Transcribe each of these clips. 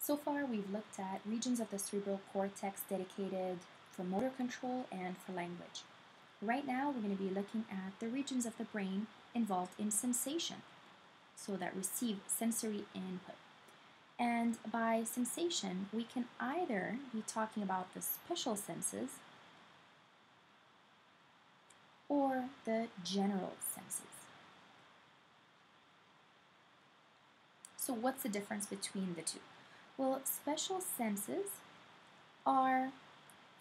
So far, we've looked at regions of the cerebral cortex dedicated for motor control and for language. Right now, we're going to be looking at the regions of the brain involved in sensation, so that receive sensory input. And by sensation, we can either be talking about the special senses or the general senses. So what's the difference between the two? Well, special senses are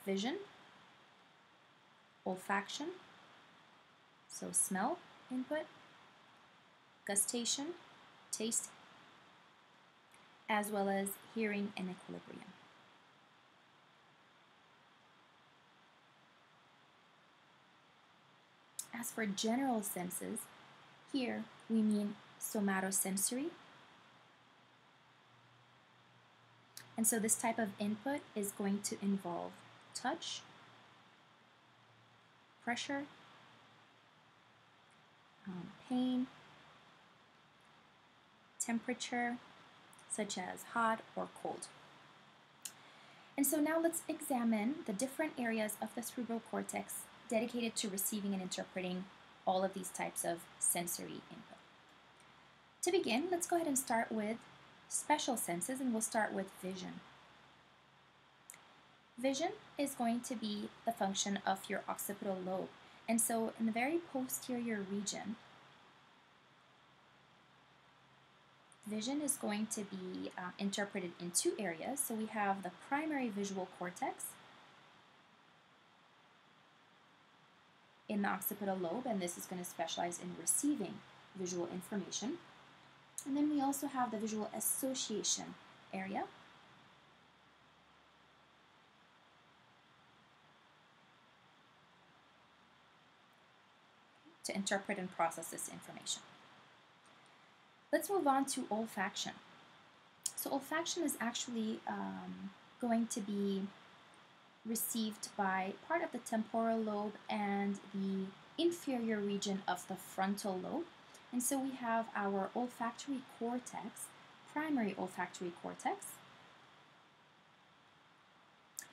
vision, olfaction, so smell input, gustation, taste, as well as hearing and equilibrium. As for general senses, here we mean somatosensory. And so this type of input is going to involve touch, pressure, pain, temperature, such as hot or cold. And so now let's examine the different areas of the cerebral cortex dedicated to receiving and interpreting all of these types of sensory input. To begin, let's go ahead and start with special senses, and we'll start with vision. Vision is going to be the function of your occipital lobe. And so in the very posterior region, vision is going to be interpreted in two areas. So we have the primary visual cortex in the occipital lobe, and this is going to specialize in receiving visual information. And then we also have the visual association area, to interpret and process this information. Let's move on to olfaction. So olfaction is actually going to be received by part of the temporal lobe and the inferior region of the frontal lobe. And so we have our olfactory cortex, primary olfactory cortex,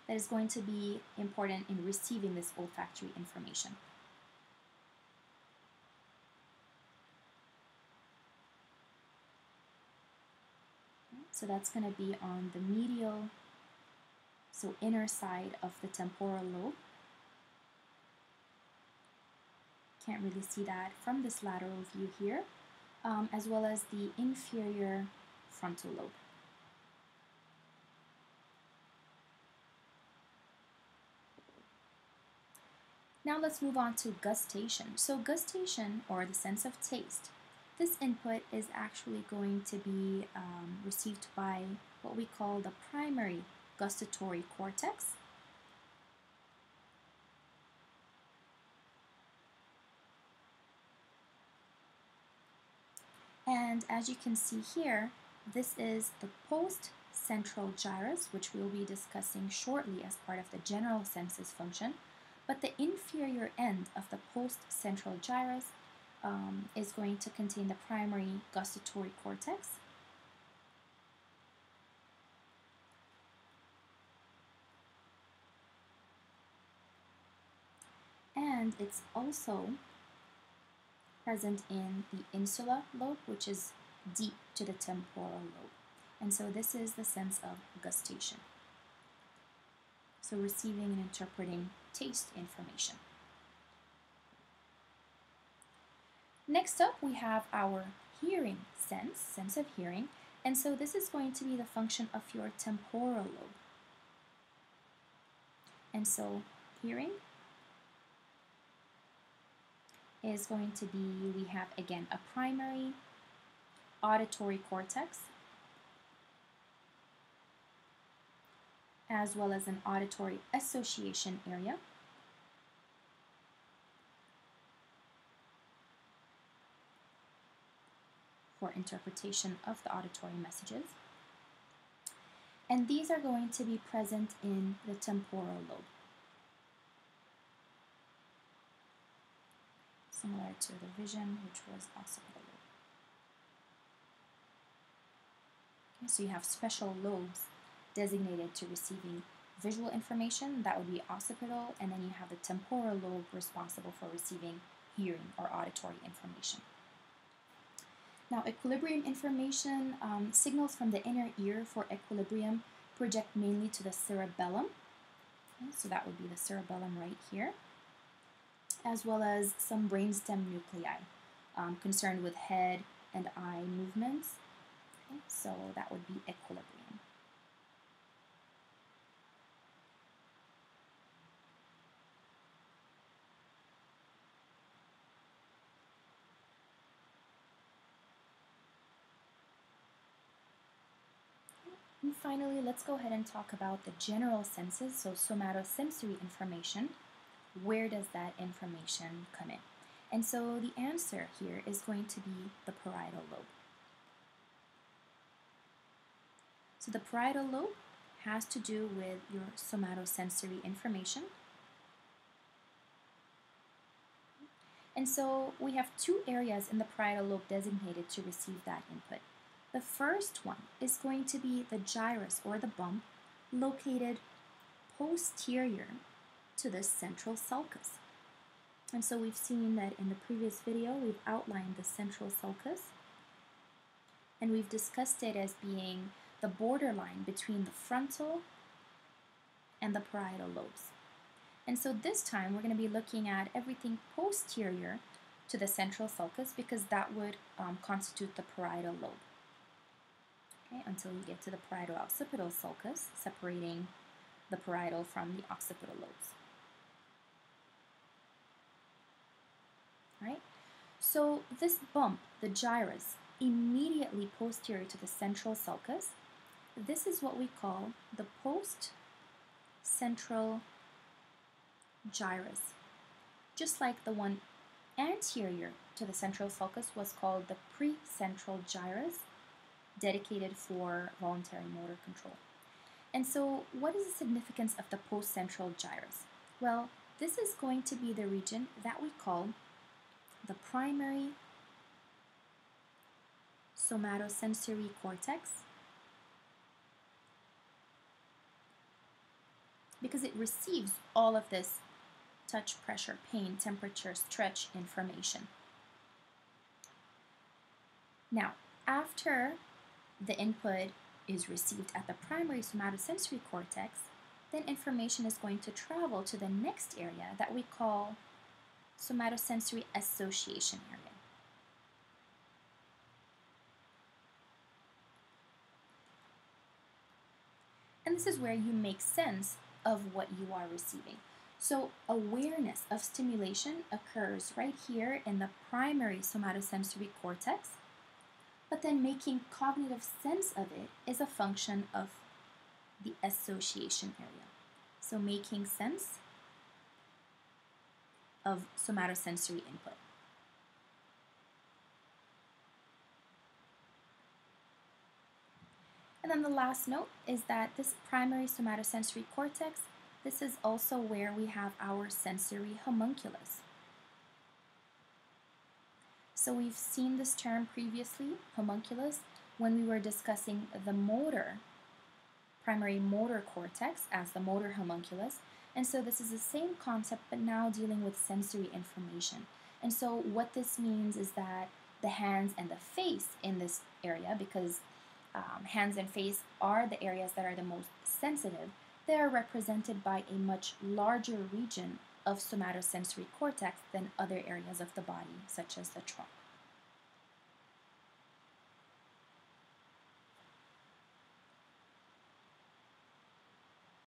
that is going to be important in receiving this olfactory information. So that's going to be on the medial, so inner side of the temporal lobe. Can't really see that from this lateral view here, as well as the inferior frontal lobe. Now let's move on to gustation. So gustation, or the sense of taste, this input is actually going to be received by what we call the primary gustatory cortex. And as you can see here, this is the post-central gyrus, which we'll be discussing shortly as part of the general senses function. But the inferior end of the post-central gyrus is going to contain the primary gustatory cortex. And it's also present in the insular lobe, which is deep to the temporal lobe. And so this is the sense of gustation. So receiving and interpreting taste information. Next up, we have our hearing sense of hearing. And so this is going to be the function of your temporal lobe. And so hearing is going to be, we have again a primary auditory cortex, as well as an auditory association area. For interpretation of the auditory messages. And these are going to be present in the temporal lobe, similar to the vision, which was occipital lobe. So you have special lobes designated to receiving visual information, that would be occipital, and then you have the temporal lobe responsible for receiving hearing or auditory information. Now, equilibrium information, signals from the inner ear for equilibrium project mainly to the cerebellum. Okay, so that would be the cerebellum right here, as well as some brainstem nuclei concerned with head and eye movements. Okay, so that would be equilibrium. And finally, let's go ahead and talk about the general senses, so somatosensory information. Where does that information come in? And so the answer here is going to be the parietal lobe. So the parietal lobe has to do with your somatosensory information. And so we have two areas in the parietal lobe designated to receive that input. The first one is going to be the gyrus or the bump located posterior to the central sulcus. And so we've seen that in the previous video we've outlined the central sulcus, and we've discussed it as being the borderline between the frontal and the parietal lobes. And so this time we're going to be looking at everything posterior to the central sulcus because that would constitute the parietal lobe. Okay, until you get to the parieto-occipital sulcus, separating the parietal from the occipital lobes. All right, so this bump, the gyrus, immediately posterior to the central sulcus, this is what we call the post-central gyrus. Just like the one anterior to the central sulcus was called the precentral gyrus, dedicated for voluntary motor control. And so what is the significance of the post-central gyrus? Well, this is going to be the region that we call the primary somatosensory cortex, because it receives all of this touch, pressure, pain, temperature, stretch information. Now, after the input is received at the primary somatosensory cortex, then information is going to travel to the next area that we call somatosensory association area. And this is where you make sense of what you are receiving. So awareness of stimulation occurs right here in the primary somatosensory cortex, but then making cognitive sense of it is a function of the association area. So making sense of somatosensory input. And then the last note is that this primary somatosensory cortex, this is also where we have our sensory homunculus. So we've seen this term previously, homunculus, when we were discussing the primary motor cortex as the motor homunculus. And so this is the same concept, but now dealing with sensory information. And so what this means is that the hands and the face in this area, because hands and face are the areas that are the most sensitive, they are represented by a much larger region of somatosensory cortex than other areas of the body, such as the trunk.